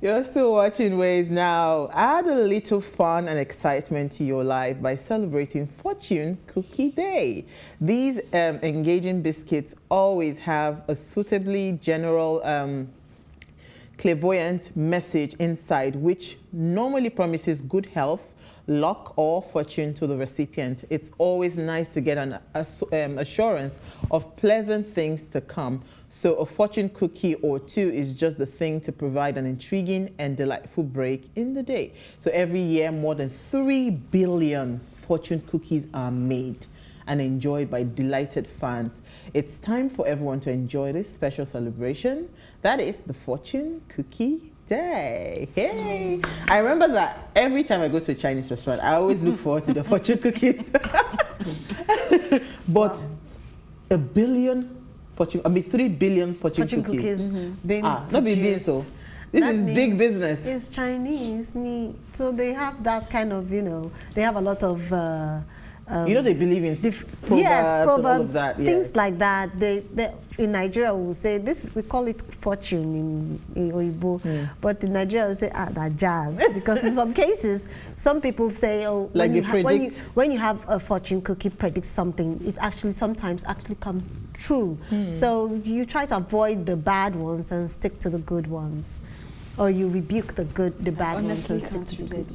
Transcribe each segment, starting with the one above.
You're still watching Ways now. Add a little fun and excitement to your life by celebrating Fortune Cookie Day. These engaging biscuits always have a suitably general clairvoyant message inside, which normally promises good health, luck, or fortune to the recipient. It's always nice to get an assurance of pleasant things to come. So a fortune cookie or two is just the thing to provide an intriguing and delightful break in the day. So every year, more than 3 billion fortune cookies are made and enjoyed by delighted fans. It's time for everyone to enjoy this special celebration. That is the Fortune Cookie Day. Hey! I remember that every time I go to a Chinese restaurant, I always look forward to the fortune cookies. But a billion fortune, 3 billion fortune cookies. Not being so. This is big business. It's Chinese, so they have that kind of, they have a lot of they believe in proverbs, yes, proverbs, all of that, things like that. They in Nigeria will say this. We call it fortune in Oyibo, but in Nigeria will say that jazz, because in some cases, some people say, oh, like when you have a fortune cookie predicts something, it sometimes comes true. So you try to avoid the bad ones and stick to the good ones, or you rebuke the bad ones and stick to the good.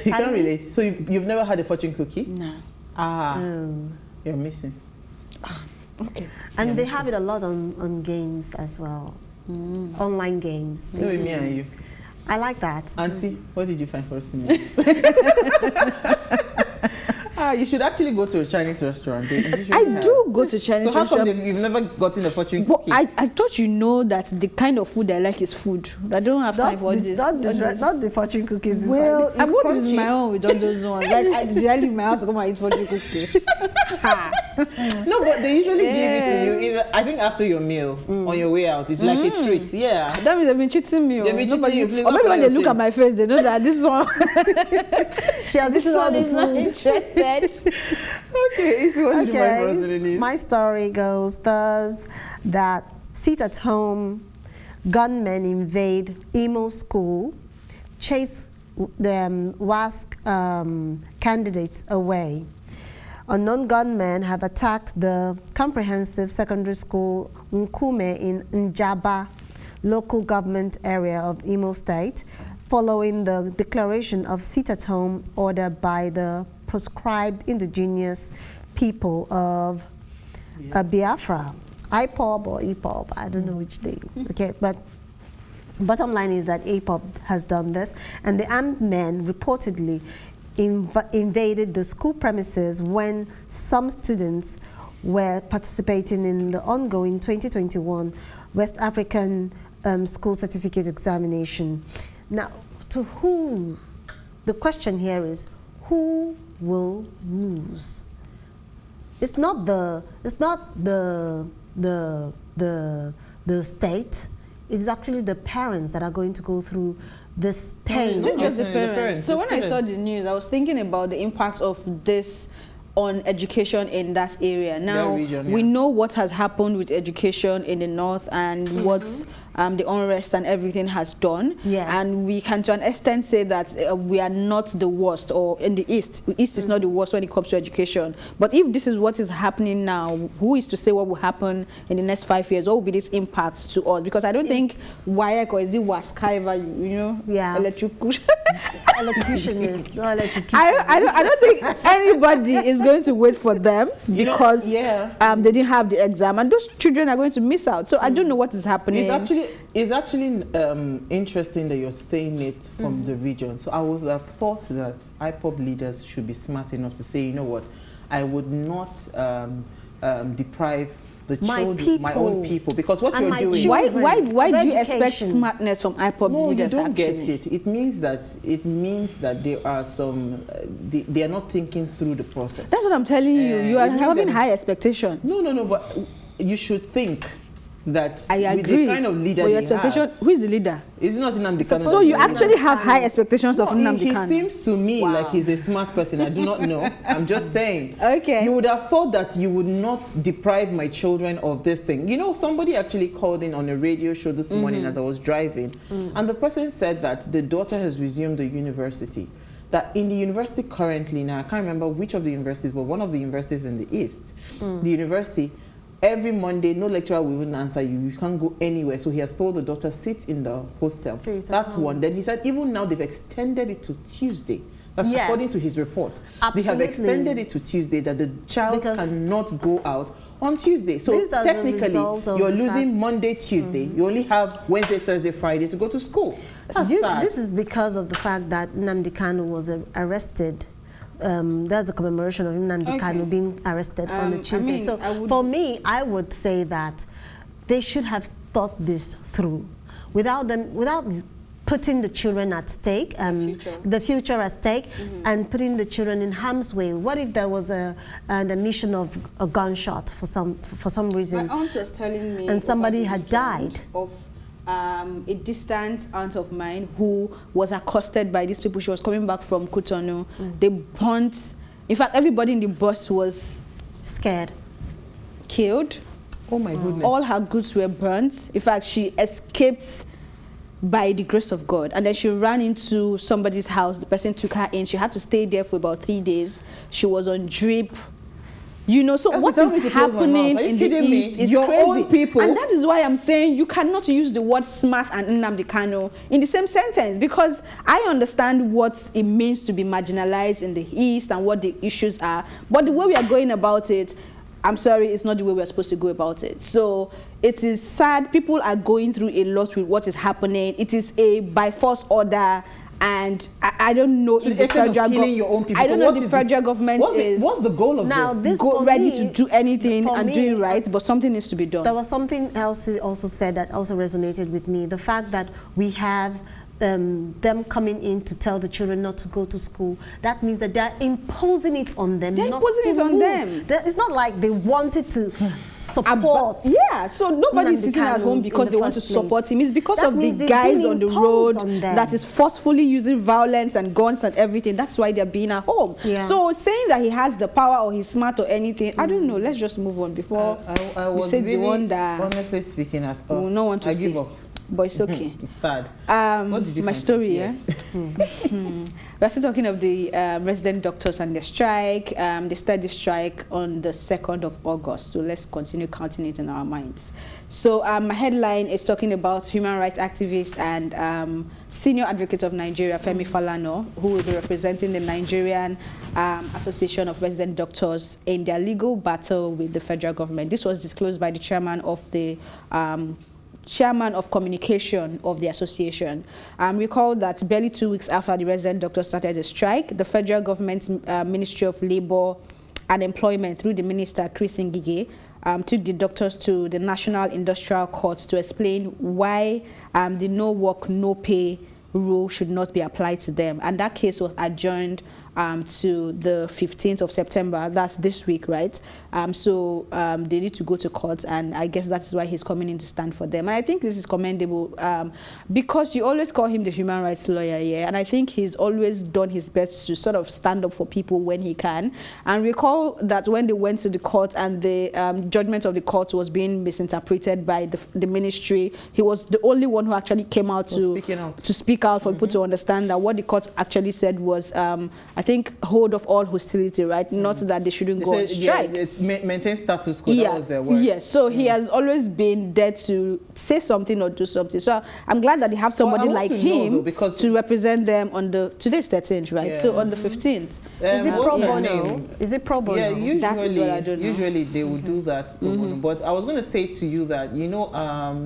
You can't relate. So you've never had a fortune cookie? No. You're missing. Okay. And they have it a lot on games as well. Online games. Me and you. I like that. Auntie, what did you find for us in this? You should actually go to a Chinese restaurant. I do go to Chinese restaurant. So how come you've never gotten a fortune cookie? I thought that the kind of food I like is food. I don't have time for this. Not the fortune cookies. Well, inside. I'm going to do my own with all those ones. Like, I leave my house to come and eat fortune cookies. No, but they usually give it to you either, I think, after your meal, on your way out. It's like a treat, yeah. That means they've been cheating me. They've been cheating you. Please, or maybe when they look at my face, they know that this one, this one is not interested. Okay, my story goes thus: that sit at home, gunmen invade Imo school, chase the WASC candidates away. Unknown gunmen have attacked the comprehensive secondary school Nkume in Njaba, local government area of Imo State, following the declaration of sit-at-home order by the proscribed indigenous people of Biafra, IPOB or ECOWAS, I don't know which day. Okay, but bottom line is that IPOB has done this, and the armed men reportedly invaded the school premises when some students were participating in the ongoing 2021 West African school certificate examination. Now, to who? The question here is, who will lose? It's not the state. It's actually the parents that are going to go through this pain. Is it just the parents? So when I saw the news, I was thinking about the impact of this on education in that area. Now, we know what has happened with education in the north and what's the unrest and everything has done. Yes. And we can to an extent say that we are not the worst, or in the East is not the worst when it comes to education. But if this is what is happening now, who is to say what will happen in the next 5 years? What will be this impact to us? Because I don't think WAEC or is it WASCAIVA, yeah, electrocutionist, no electrocution. I don't think anybody is going to wait for them because they didn't have the exam, and those children are going to miss out. So I don't know what is happening. It's actually interesting that you're saying it from the region. So I would have thought that IPOB leaders should be smart enough to say, you know what, I would not deprive the children, my own people, because what you're doing. Why do you expect smartness from IPOB leaders? You don't get it. It means that there are some. They are not thinking through the process. That's what I'm telling you. You are having high expectations. No. But you should think that I with agree. the kind of leader But your they expectation, have, who is the leader? it's not Nnamdi Kanu. So you actually have high expectations of Nnamdi He Kanu? seems to me like he's a smart person. I do not know. I'm just saying. Okay. You would have thought that you would not deprive my children of this thing. You know, somebody actually called in on a radio show this morning as I was driving, and the person said that the daughter has resumed the university. That in the university currently, now I can't remember which of the universities, but one of the universities in the East, the university, every Monday, no lecturer will even answer you. You can't go anywhere. So he has told the daughter, sit in the hostel. That's one. Then he said, even now they've extended it to Tuesday. That's according to his report. Absolutely. They have extended it to Tuesday, that the child cannot go out on Tuesday. So technically, you're losing Monday, Tuesday. You only have Wednesday, Thursday, Friday to go to school. That's sad. This is because of the fact that Nnamdi Kanu was arrested. That's a commemoration of Nnamdi Kanu being arrested on a Tuesday. So for me, I would say that they should have thought this through without putting the children at stake, the future at stake, and putting the children in harm's way. What if there was an emission of a gunshot for some reason? My aunt was telling me, and somebody had died. Of a distant aunt of mine who was accosted by these people. She was coming back from Cotonou. They burnt. In fact, everybody in the bus was scared, killed. Oh my goodness! All her goods were burnt. In fact, she escaped by the grace of God, and then she ran into somebody's house. The person took her in. She had to stay there for about 3 days. She was on drip. You know, so what is happening in the East is your crazy. Own people. And that is why I'm saying you cannot use the word smart and Nnamdi Kanu in the same sentence, because I understand what it means to be marginalized in the East and what the issues are, but the way we are going about it, I'm sorry, it's not the way we're supposed to go about it. So it is sad. People are going through a lot with what is happening. It is a by force order, and I don't know if the federal government. I don't know if the federal government what's the goal of this? Ready to do anything and do it right, but something needs to be done. There was something else he also said that also resonated with me. The fact that we have them coming in to tell the children not to go to school, that means that they're imposing it on them. They're imposing it on them. It's not like they wanted to support. Yeah, so nobody's sitting at home because they want to support him. It's because of the guys on the road that is forcefully using violence and guns and everything. That's why they're being at home. Yeah. So saying that he has the power or he's smart or anything, I don't know. Let's just move on before I was say really, the one that honestly speaking, I thought, will not want to I give up. But it's okay. It's sad. What did you my story, yes. We're still talking of the resident doctors and the strike. They started the strike on the 2nd of August. So let's continue counting it in our minds. So my headline is talking about human rights activist and senior advocate of Nigeria, Femi Falana, who will be representing the Nigerian Association of Resident Doctors in their legal battle with the federal government. This was disclosed by the chairman of the chairman of communication of the association. Recall that barely 2 weeks after the resident doctors started the strike, the federal government's Ministry of Labour and Employment, through the minister Chris Ngige, took the doctors to the National Industrial Court to explain why the no work, no pay rule should not be applied to them. And that case was adjourned to the 15th of September. That's this week, right? So they need to go to court, and I guess that's why he's coming in to stand for them. And I think this is commendable because you always call him the human rights lawyer, yeah, and I think he's always done his best to sort of stand up for people when he can. And recall that when they went to the court and the judgment of the court was being misinterpreted by the ministry, he was the only one who actually came out to speak out for people to understand that what the court actually said was, I think, hold of all hostility, right? Not that they shouldn't go on strike. Yeah, it's maintain status quo. That was their word. Yes, so he has always been there to say something or do something. So I'm glad that they have somebody like him to represent them on today's 13th, right? Yeah. So on the 15th. Is it pro bono? Is it pro bono? Yeah, usually, that is what I don't know. Usually they will do that pro bono. But I was going to say to you that, you know,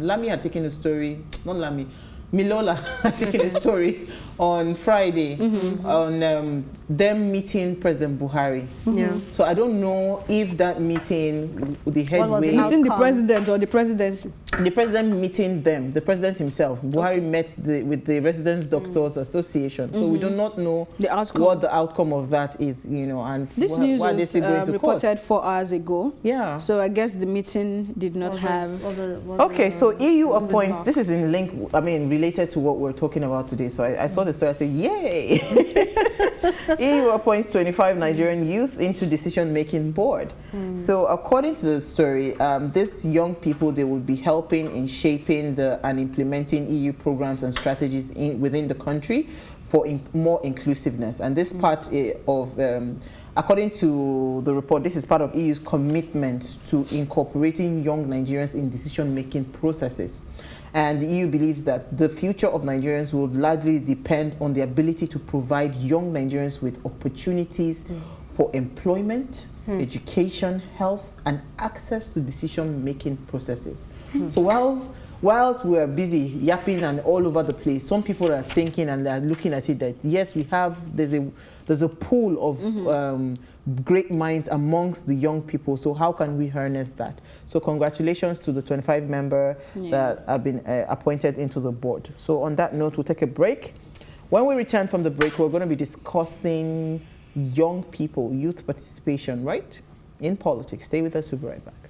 Lami had taken a story, not Lami, Milola had taken a story on Friday on them meeting President Buhari. Yeah. So I don't know if that meeting, the headway... Meeting the president or the presidency? The president meeting them, the president himself. Buhari met with the Residents Doctors Association. So we do not know what the outcome of that is, you know, and this news why they still going to court. Reported 4 hours ago. Yeah. So I guess the meeting did not have... Okay, so EU appoints, this is in link, I mean, related to what we're talking about today. So I saw the story, I said, yay! EU appoints 25 Nigerian youth into decision-making board. So according to the story, these young people, they will be helping in shaping and implementing EU programs and strategies within the country for more inclusiveness. And this part of, according to the report, this is part of EU's commitment to incorporating young Nigerians in decision-making processes. And the EU believes that the future of Nigerians will largely depend on the ability to provide young Nigerians with opportunities for employment, education, health, and access to decision-making processes. So whilst we are busy yapping and all over the place, some people are thinking and are looking at it that yes, there's a pool of great minds amongst the young people. So how can we harness that? So congratulations to the 25 members that have been appointed into the board. So on that note, we'll take a break. When we return from the break, we're going to be discussing young people, youth participation, right, in politics. Stay with us, we'll be right back.